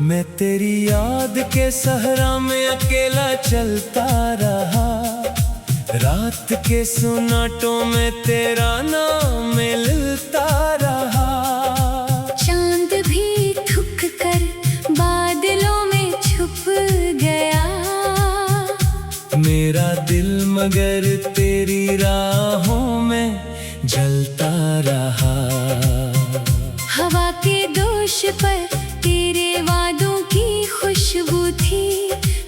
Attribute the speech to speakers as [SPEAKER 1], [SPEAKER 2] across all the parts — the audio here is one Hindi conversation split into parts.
[SPEAKER 1] मैं तेरी याद के सहरा में अकेला चलता रहा। रात के सुनाटों में तेरा नाम मिलता रहा।
[SPEAKER 2] चांद भी थुक कर बादलों में छुप गया।
[SPEAKER 1] मेरा दिल मगर तेरी राहों में जलता रहा।
[SPEAKER 2] हवा के दोष पर तेरे वादों की खुशबू थी।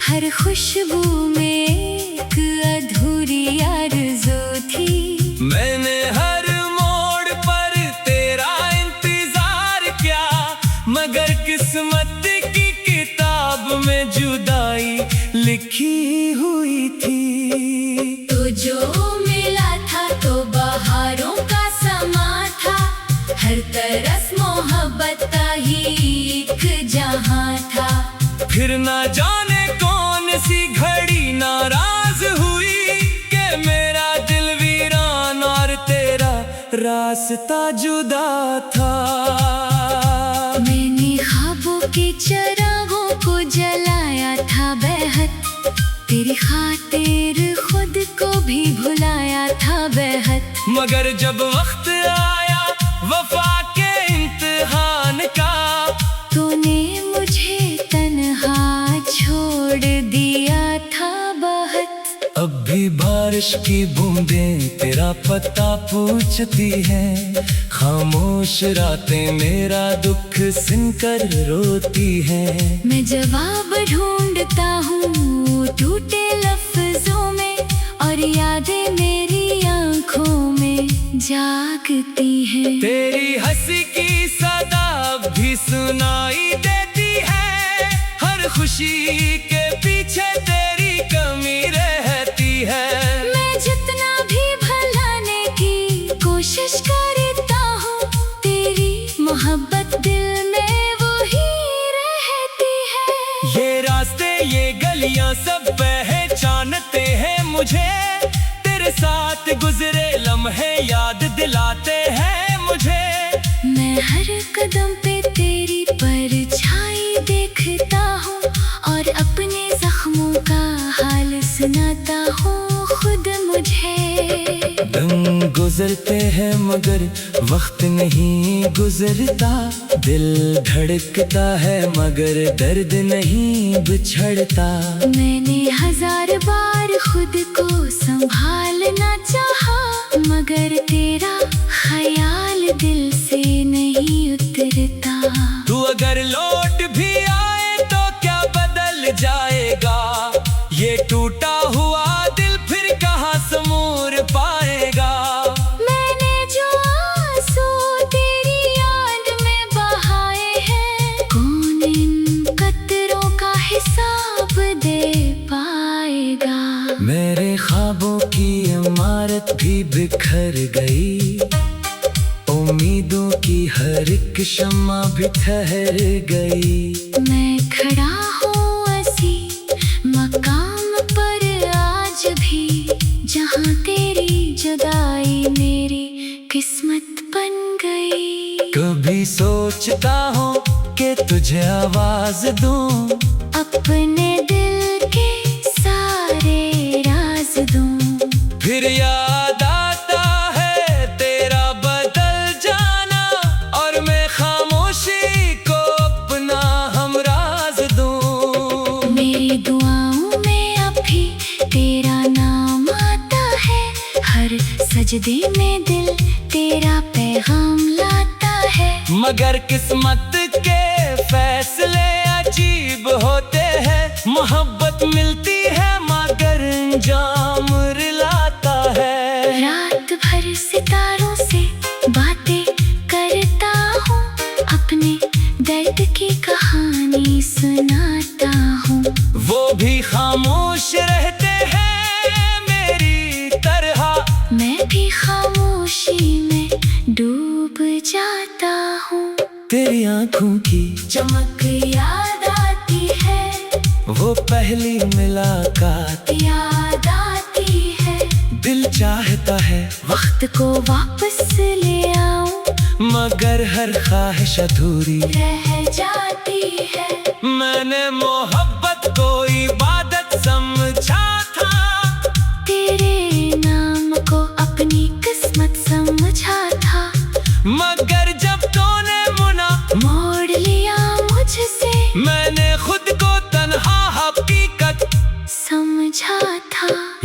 [SPEAKER 2] हर खुशबू में एक अधूरी आरज़ू थी।
[SPEAKER 1] मैंने हर मोड़ पर तेरा इंतजार किया, मगर किस्मत की किताब में जुदाई लिखी हुई थी।
[SPEAKER 2] तो जो मिला था तो बहारों का समा था। हर तरफ मोहब्बत का ही एक जहां था।
[SPEAKER 1] फिर ना जाने कौन सी घड़ी नाराज हुई कि मेरा दिल वीरान और तेरा रास्ता जुदा था।
[SPEAKER 2] मैंने ख्वाबों के चिरागों को जलाया था बेहद। तेरी खातिर खुद को भी भुलाया था बेहद।
[SPEAKER 1] मगर जब वक्त आया वफा के इम्तिहान का,
[SPEAKER 2] तूने मुझे तन्हा छोड़ दिया था बहुत।
[SPEAKER 1] अब भी बारिश की बूंदें तेरा पता पूछती हैं। खामोश रातें मेरा दुख सुनकर रोती हैं।
[SPEAKER 2] मैं जवाब ढूंढता हूँ टूटे लफ्जों में, और यादें मेरी आंखों में जागती हैं।
[SPEAKER 1] तेरी हंसी की सदा भी सुनाई देती है। हर खुशी के पीछे तेरी कमी रहती है।
[SPEAKER 2] मैं जितना भी भुलाने की कोशिश करता हूँ, तेरी मोहब्बत दिल में वो ही रहती है।
[SPEAKER 1] ये रास्ते ये गलियां सब पहचानते हैं मुझे। तेरे साथ गुजरे लम्हे याद दिलाते हैं मुझे।
[SPEAKER 2] मैं हर कदम पे तेरी परछाई देखता हूँ, और अपने जख्मों का हाल सुनाता हूँ खुद मुझे।
[SPEAKER 1] दिन गुजरते हैं मगर वक्त नहीं गुजरता। दिल धड़कता है मगर दर्द नहीं बिछड़ता।
[SPEAKER 2] मैंने हजार बार खुद को संभालना चाहा, मगर तेरा ख्याल दिल से नहीं उतरता।
[SPEAKER 1] तू अगर लौट भी आए तो क्या बदल जाएगा। ये टूटा हुआ दिल फिर कहाँ समूर पाएगा।
[SPEAKER 2] मैंने जो आंसू तेरी याद में बहाए हैं, कौन इन कतरों का हिसाब दे पाएगा।
[SPEAKER 1] मेरे ख्वाबों की इमारत भी बिखर गई। उम्मीदों की हर एक शम्मा भी ठहर गई।
[SPEAKER 2] मैं खड़ा हूँ ऐसी मकाम पर आज भी, जहाँ तेरी जुदाई मेरी किस्मत बन गई।
[SPEAKER 1] कभी सोचता हूँ कि तुझे आवाज दूं,
[SPEAKER 2] अपने दिल के सारे राज दूं।
[SPEAKER 1] फिर याद आता है तेरा बदल जाना, और मैं खामोशी को अपना हमराज दूं।
[SPEAKER 2] मेरी दुआओं में अभी तेरा नाम आता है। हर सजदे में दिल तेरा पैगाम लाता है।
[SPEAKER 1] मगर किस्मत के फैसले अजीब होते हैं। मोहब्बत मिलती है मगर अंजाम रुलाता है।
[SPEAKER 2] रात भर सितारों से बातें करता हूँ, अपने दर्द की कहानी सुनाता हूँ।
[SPEAKER 1] वो भी खामोश रहते हैं मेरी तरह।
[SPEAKER 2] मैं भी खामोशी में डूब जाता हूँ।
[SPEAKER 1] तेरी आंखों की
[SPEAKER 2] चमक याद आती है।
[SPEAKER 1] वो पहली मुलाकात
[SPEAKER 2] याद आती है।
[SPEAKER 1] दिल चाहता है
[SPEAKER 2] वक्त को वापस ले आऊं,
[SPEAKER 1] मगर हर ख्वाहिश अधूरी
[SPEAKER 2] रह जाती है।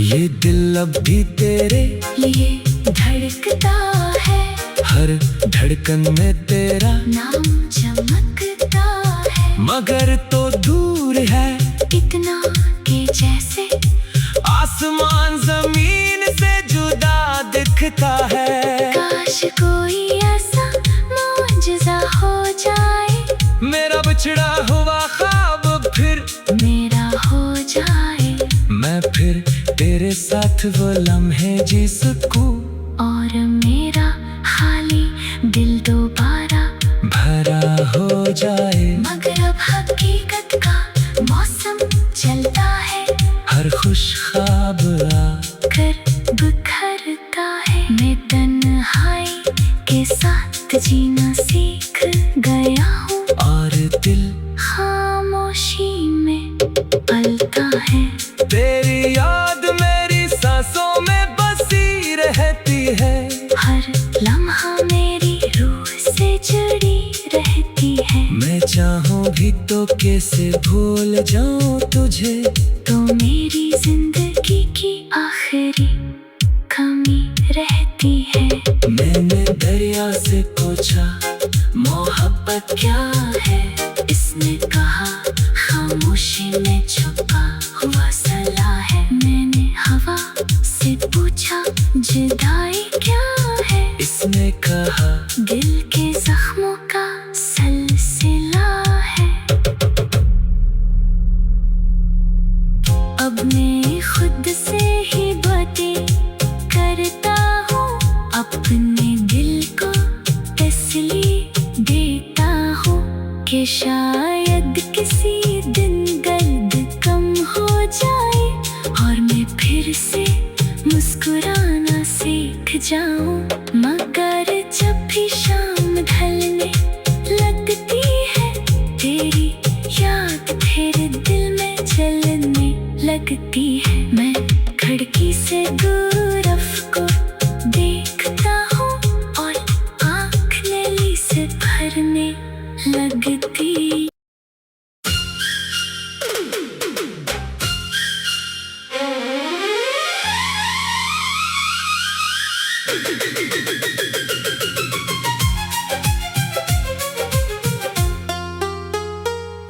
[SPEAKER 1] ये दिल अब भी तेरे
[SPEAKER 2] लिए धड़कता है,
[SPEAKER 1] हर धड़कन में तेरा
[SPEAKER 2] नाम चमकता है।
[SPEAKER 1] मगर तो दूर है
[SPEAKER 2] इतना कि जैसे
[SPEAKER 1] आसमान जमीन से जुदा दिखता है।
[SPEAKER 2] काश कोई ऐसा मौजज़ा हो जाए,
[SPEAKER 1] मेरा बिछड़ा हुआ ख्वाब फिर
[SPEAKER 2] मेरा हो जाए,
[SPEAKER 1] मैं फिर तेरे साथ वो लम्हे जी सकूं,
[SPEAKER 2] और मेरा खाली दिल दोबारा
[SPEAKER 1] भरा हो जाए।
[SPEAKER 2] मगर अब हकीकत का मौसम चलता है,
[SPEAKER 1] हर खुश ख्वाब
[SPEAKER 2] कर बिखरता है। मैं तन्हाई के साथ जीना सीख गया हूँ,
[SPEAKER 1] और दिल
[SPEAKER 2] खामोशी में पलता है।
[SPEAKER 1] तेरी याद मेरी सांसों में बसी रहती है,
[SPEAKER 2] हर लम्हा मेरी रूह से जुड़ी रहती है।
[SPEAKER 1] मैं चाहूँ भी तो कैसे भूल जाऊँ तुझे,
[SPEAKER 2] तो मेरी जिंदगी की आखिरी कमी रहती है।
[SPEAKER 1] मैंने दरिया से पूछा मोहब्बत क्या है, इसने कहा खामोशी में छुपा हुआ सलाह है। मैंने हवा से पूछा जुदाई क्या है, इसने कहा
[SPEAKER 2] दिल के जख्मों का सिलसिला है। अब मैं खुद से ही बातें करता हूँ, अपने दिल को तसल्ली देता हूँ कि शायद किसी दिन दर्द कम हो जाए, और मैं फिर से मुस्कुराना सीख जाऊँ। मगर जब भी शाम ढलने लगती है, तेरी याद फिर दिल में जलने लगती है। मैं खिड़की से दूर को देखता हूँ, और आँख नली से भरने लगती।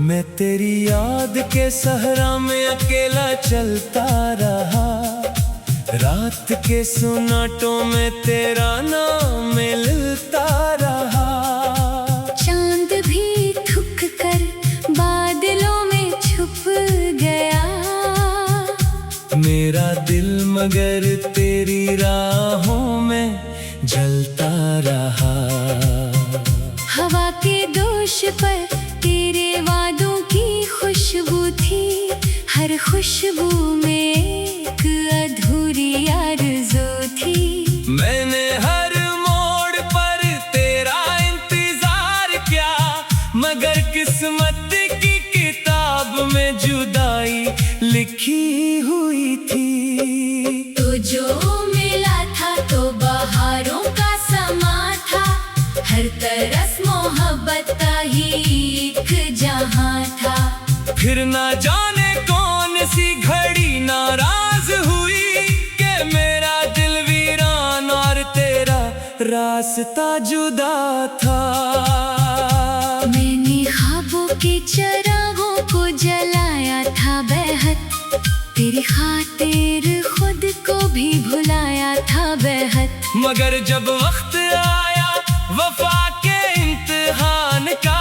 [SPEAKER 1] मैं तेरी याद के सहरा में अकेला चलता रहा, रात के सुनाटों में तेरा नाम मिलता रहा।
[SPEAKER 2] चांद भी थक कर बादलों में छुप गया,
[SPEAKER 1] मेरा दिल मगर तेरी राहों में जलता रहा।
[SPEAKER 2] हवा के दोष पर तेरे वादों की खुशबू थी, हर खुशबू में एक अधूरी आरज़ू थी।
[SPEAKER 1] मैंने हर मोड़ पर तेरा इंतजार किया, मगर किस्मत की किताब में जुदाई लिखी हुई थी।
[SPEAKER 2] तो जो मिला था तो बहारों का समा था, हर तरफ मोहब्बत का ही एक जहां था।
[SPEAKER 1] फिर ना जाने कौन सी घड़ी नाराज हुई कि मेरा दिल वीरान और तेरा रास्ता जुदा था।
[SPEAKER 2] मैंने ख्वाबों के चिरागों को जलाया था बेहद, तेरी खातिर खुद को भी भुलाया था बेहद।
[SPEAKER 1] मगर जब वक्त आया वफा के इम्तिहान का,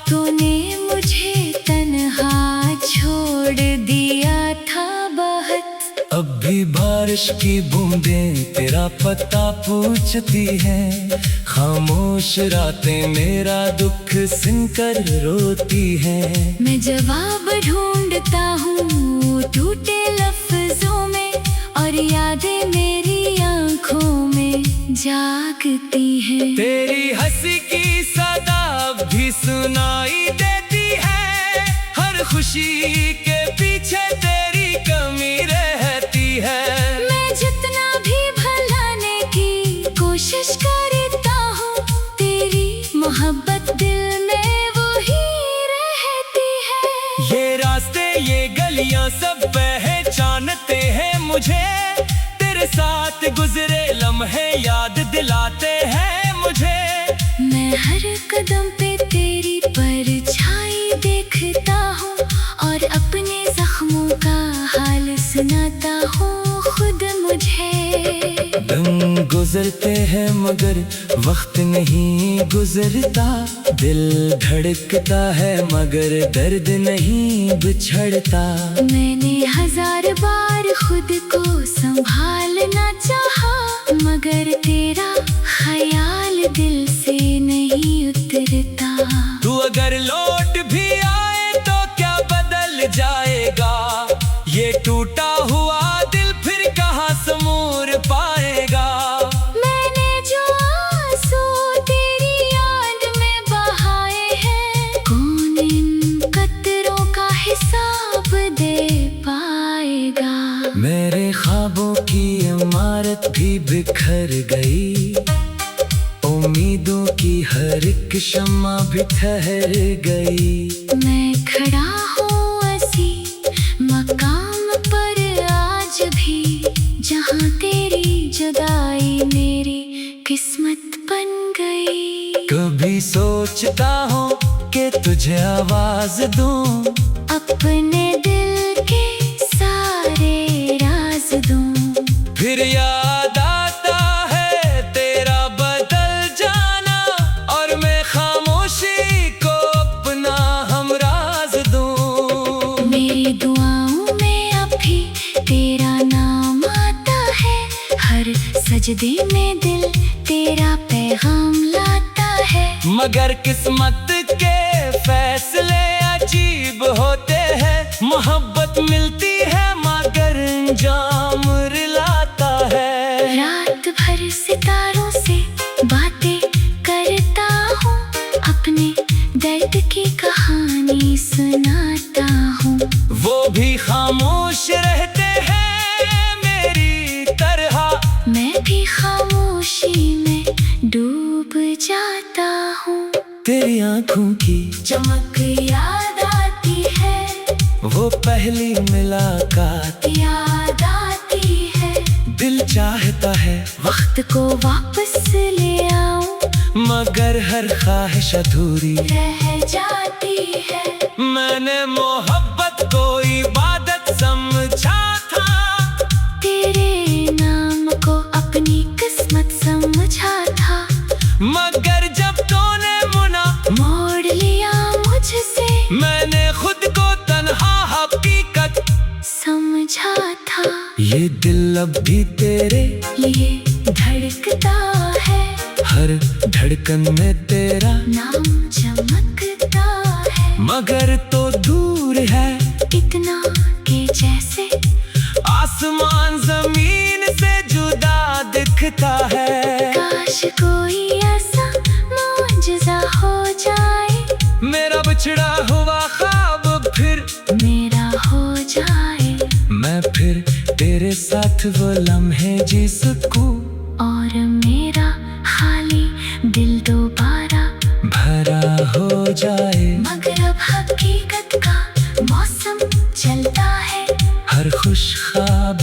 [SPEAKER 2] तूने मुझे तन्हा छोड़ दिया था बहुत।
[SPEAKER 1] अब भी बारिश की बूंदें तेरा पता पूछती हैं, खामोश रातें मेरा दुख सुनकर रोती हैं।
[SPEAKER 2] मैं जवाब ढूंढता हूँ टूटे लफ्जों में, और यादें मेरी आंखों में जागती हैं।
[SPEAKER 1] तेरी हंसी की सदा भी सुनाई देती है, हर खुशी के पीछे तेरी कमी रहती है।
[SPEAKER 2] मैं जितना भी भुलाने की कोशिश करता हूँ, तेरी मोहब्बत दिल में वो ही रहती है।
[SPEAKER 1] ये रास्ते ये गलियां सब पहचानते हैं मुझे, साथ गुजरे लम्हे याद दिलाते हैं मुझे।
[SPEAKER 2] मैं हर कदम पे तेरी परछाई देखता हूँ और अपने जख्मों का हाल सुनाता हूँ खुद मुझे।
[SPEAKER 1] दिन गुजरते हैं मगर वक्त नहीं गुजरता, दिल धड़कता है मगर दर्द नहीं बिछड़ता।
[SPEAKER 2] मैंने 1000 बार खुद को संभालना चाहा, मगर तेरा ख्याल दिल से नहीं उतरता।
[SPEAKER 1] तू अगर लौट भी आए तो क्या बदल जाएगा, ये टूटा हुआ दिल फिर कहाँ समूर पाएगा।
[SPEAKER 2] मैंने जो आंसू तेरी याद में बहाए हैं, कौन इन कतरों का हिसाब दे पाएगा।
[SPEAKER 1] मेरे ख्वाबों की इमारत भी बिखर गई, उम्मीदों की हर एक शम्मा भी ठहर गई।
[SPEAKER 2] मैं खड़ा हूँ ऐसी मकाम पर आज भी, जहाँ तेरी जुदाई मेरी किस्मत बन गई।
[SPEAKER 1] कभी सोचता हूँ कि तुझे आवाज दूं,
[SPEAKER 2] अपने दिल के सारे राज दूं।
[SPEAKER 1] फिर याद आता है तेरा बदल जाना, और मैं खामोशी को अपना हमराज दूं।
[SPEAKER 2] मेरी दुआओं में अभी तेरा नाम आता है, हर सजदे में दिल तेरा पैगाम लाता है।
[SPEAKER 1] मगर किस्मत के फैसले अजीब होते हैं, मोहब्बत मिलती है मगर अंजाम रुलाता है।
[SPEAKER 2] रात भर सितारों से बातें करता हूँ, अपने दर्द की कहानी सुनाता हूँ।
[SPEAKER 1] वो भी खामोश रहते हैं मेरी तरह,
[SPEAKER 2] मैं भी खामोशी में डूब जाता हूँ।
[SPEAKER 1] तेरी आंखों की
[SPEAKER 2] चमक याद आती है,
[SPEAKER 1] वो पहली मुलाकात
[SPEAKER 2] याद आती है।
[SPEAKER 1] दिल चाहता है
[SPEAKER 2] वक्त को वापस ले आऊं,
[SPEAKER 1] मगर हर ख्वाहिश अधूरी
[SPEAKER 2] रह जाती है।
[SPEAKER 1] मैंने मोहब्बत को इबादत समझा था,
[SPEAKER 2] तेरे नाम को अपनी किस्मत समझा था,
[SPEAKER 1] मगर जब तूने मुना
[SPEAKER 2] मोड़ लिया मुझसे,
[SPEAKER 1] मैंने खुद को तन्हा हकीकत
[SPEAKER 2] समझा था।
[SPEAKER 1] ये दिल अब भी तेरे
[SPEAKER 2] लिए धड़कता है,
[SPEAKER 1] हर धड़कन में तेरा
[SPEAKER 2] नाम चमकता है।
[SPEAKER 1] मगर तो दूर है
[SPEAKER 2] इतना कि जैसे
[SPEAKER 1] आसमान जमीन से जुदा दिखता है।
[SPEAKER 2] काश कोई ऐसा मौजज़ा हो जाए,
[SPEAKER 1] मेरा बिछड़ा हुआ ख्वाब फिर
[SPEAKER 2] मेरा हो जाए।
[SPEAKER 1] मैं फिर तेरे साथ वो लम्हे जी सकूं,
[SPEAKER 2] और मेरा खाली दिल दोबारा
[SPEAKER 1] भरा हो जाए।
[SPEAKER 2] मगर अब हकीकत का मौसम चलता है,
[SPEAKER 1] हर खुश ख्वाब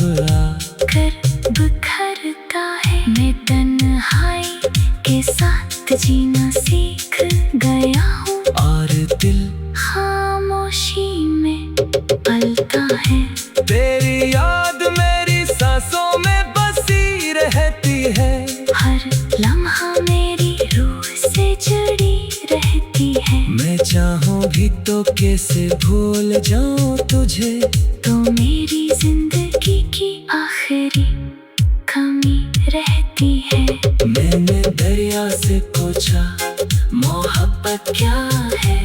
[SPEAKER 2] कर बिखरता है। मैं तन्हाई के साथ जीना सीख गया हूँ,
[SPEAKER 1] और दिल
[SPEAKER 2] खामोशी में पलता है।
[SPEAKER 1] तेरी याद मेरी सांसों में बसी रहती है,
[SPEAKER 2] हर लम्हा मेरी रूह से जुड़ी रहती है।
[SPEAKER 1] मैं चाहूँ भी तो कैसे भूल जाऊँ तुझे,
[SPEAKER 2] तो मेरी जिंदगी की आखिरी कमी रहती है।
[SPEAKER 1] मैंने दरिया से पूछा मोहब्बत क्या है,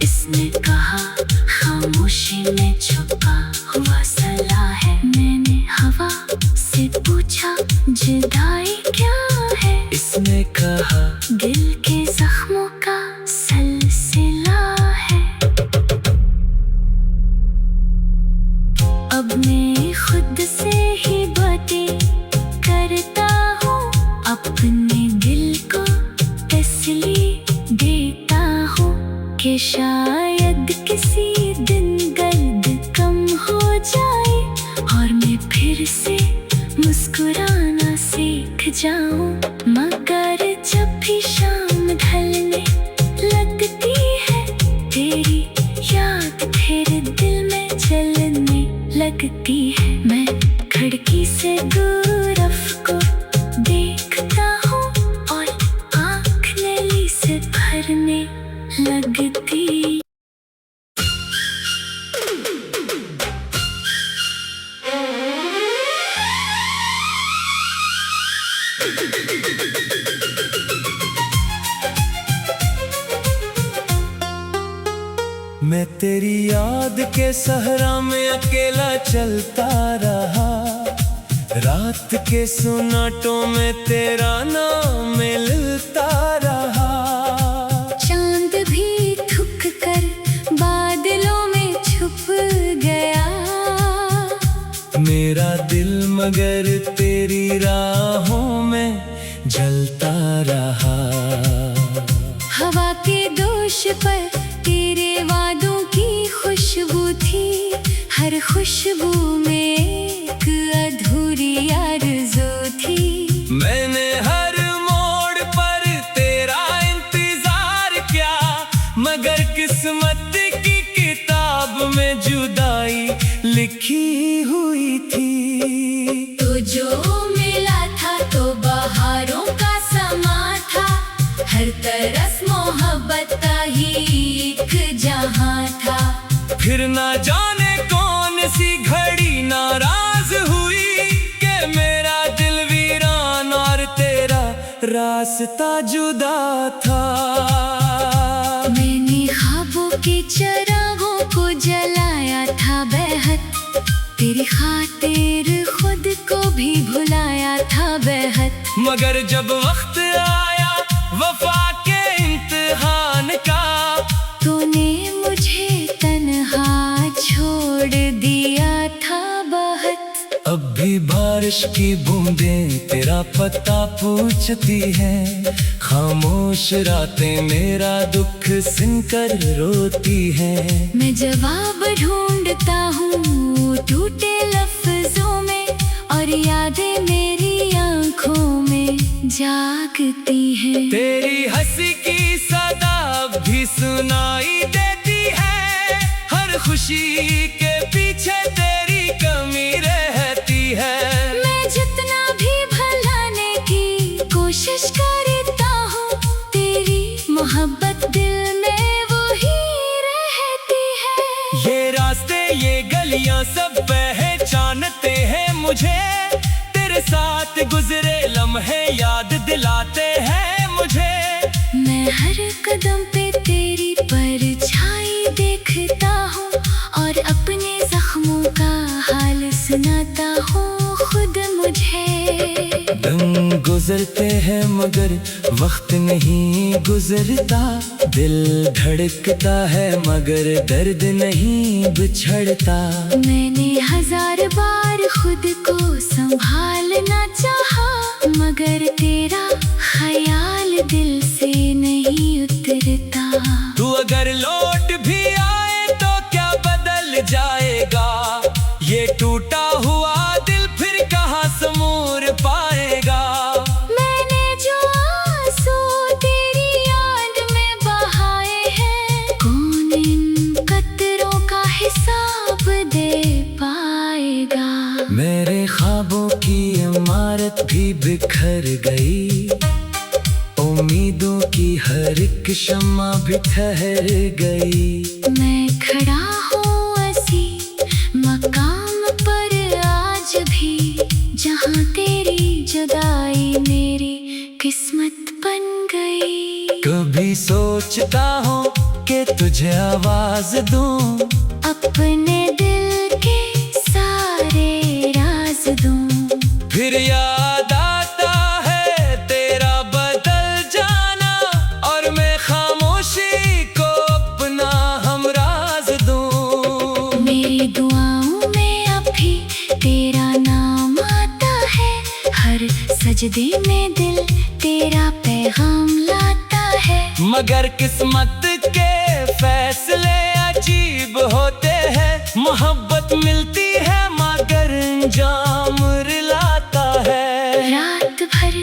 [SPEAKER 1] इसने कहा खामोशी में छुपा हुआ सला है। मैंने हवा से पूछा जुदाई क्या है, इसने कहा
[SPEAKER 2] दिल के जख्मों का सिलसिला है। अब मैं खुद से ही बातें करता हूँ, अपने दिल को तसल्ली देता हूँ कि शायद किसी दिन दर्द कम हो जाए और मैं फिर से मुस्कुराना जाऊं, मगर जब भी शाम ढलने लगती है तेरी याद फिर दिल में जलने लगती है। मैं खिड़की से दूर को देखता हूँ और आँख नली से भरने लगती।
[SPEAKER 1] मैं तेरी याद के सहरा में अकेला चलता रहा, रात के सुनाटों में तेरा नाम मिलता रहा।
[SPEAKER 2] चांद भी थक कर बादलों में छुप गया,
[SPEAKER 1] मेरा दिल मगर तेरी राहों में जलता रहा।
[SPEAKER 2] हवा के दोष पर तेरे वादों की खुशबू थी, हर खुशबू में एक अधूरी आरज़ू थी।
[SPEAKER 1] मैंने हर मोड़ पर तेरा इंतजार किया, मगर किस्मत की किताब में जुदाई लिखी हुई थी।
[SPEAKER 2] तो जो मिला था तो बहारों का समा था, हर तरफ मोहब्बत का ही एक जहां था।
[SPEAKER 1] फिर ना जाने कौन सी घड़ी नाराज हुई कि मेरा दिल वीरान और तेरा रास्ता जुदा था।
[SPEAKER 2] मैंने ख्वाबों के चिरागों को जलाया था बेहद, तेरी खातिर खुद को भी भुलाया था बेहद।
[SPEAKER 1] मगर जब वक्त आया वफा के इम्तिहान का,
[SPEAKER 2] तूने मुझे तन्हा छोड़ दिया था बहुत।
[SPEAKER 1] अब भी बारिश की बूंदें तेरा पता पूछती हैं, खामोश रातें मेरा दुख सुनकर रोती हैं।
[SPEAKER 2] मैं जवाब ढूंढता हूँ टूटे लफ्जों में, और यादें मेरी आंखों में जागती हैं।
[SPEAKER 1] तेरी हंसी की सदा भी सुनाई देती है, हर खुशी के पीछे तेरी कमी रहती है।
[SPEAKER 2] मैं जितना भी भुलाने की कोशिश करता हूँ, तेरी मोहब्बत दिल में वो ही रहती है।
[SPEAKER 1] ये रास्ते ये गलियां सब पहचानते हैं मुझे, तेरे साथ गुजरे लम्हे याद दिलाते हैं मुझे।
[SPEAKER 2] मैं हर कदम पे तेरी परछाई देखता हूँ, और अपने जख्मों का हाल सुनाता हूँ खुद मुझे।
[SPEAKER 1] दिन गुजरते हैं मगर वक्त नहीं गुजरता, दिल धड़कता है मगर दर्द नहीं बिछड़ता।
[SPEAKER 2] मैंने हजार बार खुद को संभालना चाहा, मगर तेरा ख्याल दिल से नहीं उतरता।
[SPEAKER 1] तू अगर लौट भी आए तो क्या बदल जाएगा, ये टूटा हुआ दिल फिर कहाँ समूर पाएगा।
[SPEAKER 2] मैंने जो आंसू तेरी याद में बहाए हैं, कौन इन कतरों का हिसाब दे पाएगा।
[SPEAKER 1] मेरे ख्वाबों की इमारत भी बिखर गई, उम्मीदों की हर एक शम्मा भी ठहर गई।
[SPEAKER 2] मैं खड़ा हूँ ऐसी मकाम पर आज भी, जहाँ तेरी जुदाई मेरी किस्मत बन गई।
[SPEAKER 1] कभी सोचता हूँ कि तुझे आवाज दूं,
[SPEAKER 2] अपने दिल के सारे राज दूं।
[SPEAKER 1] फिर याद आता है तेरा बदल जाना, और मैं खामोशी को अपना हमराज दूं।
[SPEAKER 2] मेरी दुआओं में अभी तेरा नाम आता है, हर सजदे में दिल तेरा पैगाम लाता है।
[SPEAKER 1] मगर किस्मत के फैसले अजीब होते हैं, मोहब्बत मिलती है मगर अंजाम रुलाता है।
[SPEAKER 2] रात भर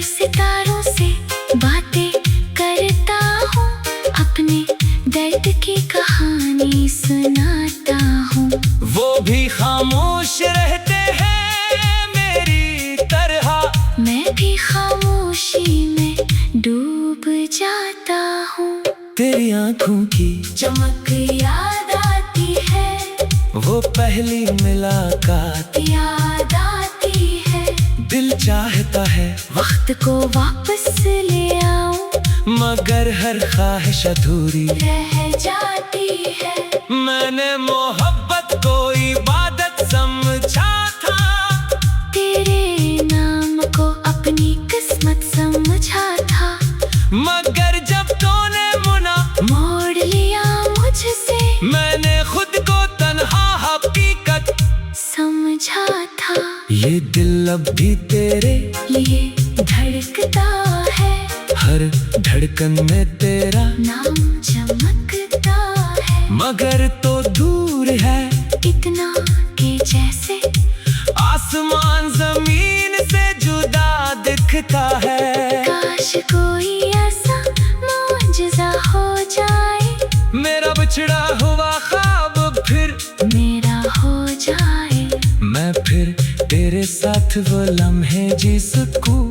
[SPEAKER 2] सुनाता हूँ।
[SPEAKER 1] वो भी खामोश रहते हैं मेरी तरह।
[SPEAKER 2] मैं भी खामोशी में डूब जाता हूँ।
[SPEAKER 1] तेरी आंखों की
[SPEAKER 2] चमक याद आती है,
[SPEAKER 1] वो पहली मुलाकात
[SPEAKER 2] याद आती है।
[SPEAKER 1] दिल चाहता है
[SPEAKER 2] वक्त को वापस ले आऊं,
[SPEAKER 1] मगर हर ख्वाहिश अधूरी
[SPEAKER 2] रह जाती है।
[SPEAKER 1] मैंने मोहब्बत को इबादत समझा था,
[SPEAKER 2] तेरे नाम को अपनी किस्मत समझा था,
[SPEAKER 1] मगर जब तूने मुना
[SPEAKER 2] मोड़ लिया मुझसे,
[SPEAKER 1] मैंने खुद को तन्हा हकीकत
[SPEAKER 2] समझा था।
[SPEAKER 1] ये दिल अब भी तेरे
[SPEAKER 2] लिए धड़कता है,
[SPEAKER 1] हर धड़कन में तेरा
[SPEAKER 2] नाम चमकता है।
[SPEAKER 1] मगर तो दूर है
[SPEAKER 2] इतना के जैसे
[SPEAKER 1] आसमान जमीन से जुदा दिखता है।
[SPEAKER 2] काश कोई ऐसा मौजज़ा हो जाए,
[SPEAKER 1] मेरा बिछड़ा हुआ ख्वाब फिर
[SPEAKER 2] मेरा हो जाए।
[SPEAKER 1] मैं फिर तेरे साथ वो लम्हे जी सकूं,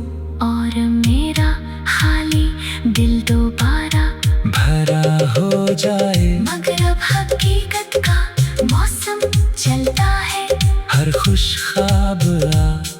[SPEAKER 2] और मेरा खाली दिल दोबारा
[SPEAKER 1] भरा हो जाए।
[SPEAKER 2] मगर अब हकीकत का मौसम चलता है,
[SPEAKER 1] हर खुश ख्वाब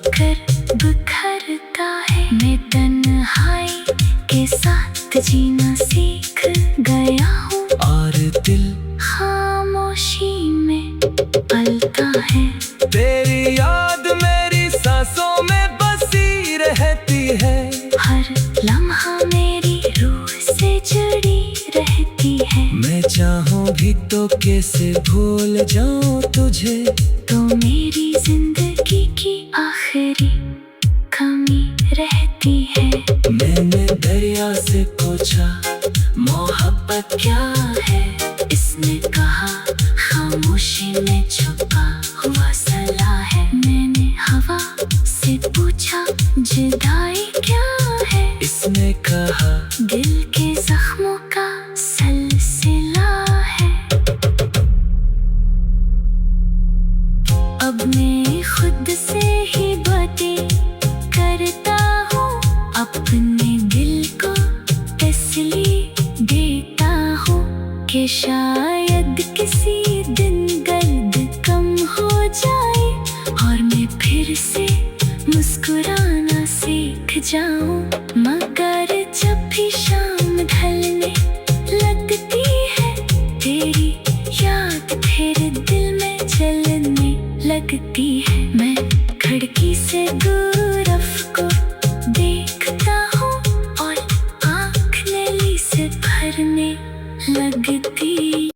[SPEAKER 2] कर बिखरता है। मैं तन्हाई के साथ जीना सीख गया हूँ,
[SPEAKER 1] और दिल
[SPEAKER 2] खामोशी में पलता है।
[SPEAKER 1] तेरी याद मेरी सांसों में बसी रहती है,
[SPEAKER 2] हर लम्हा मेरी रूह से जुड़ी रहती है।
[SPEAKER 1] मैं चाहूँ भी तो कैसे भूल जाऊँ तुझे,
[SPEAKER 2] तो मेरी जिंदगी की आखिरी कमी रहती है।
[SPEAKER 1] मैंने दरिया से पूछा मोहब्बत क्या है, इसने कहा खामोशी में छुपा हुआ सलाह है। मैंने हवा से पूछा जुदाई क्या है, इसने कहा
[SPEAKER 2] दिल के जख्मों का सिलसिला है। अब मैं खुद से ही बातें करता हूँ, अपने दिल को तसल्ली देता हूँ कि शायद किसी दिन दर्द कम हो जाए और मैं फिर से मुस्कुराना सीख जाऊं। मगर जब भी शाम ढलने लगती है, तेरी याद फिर दिल में जलने लगती है।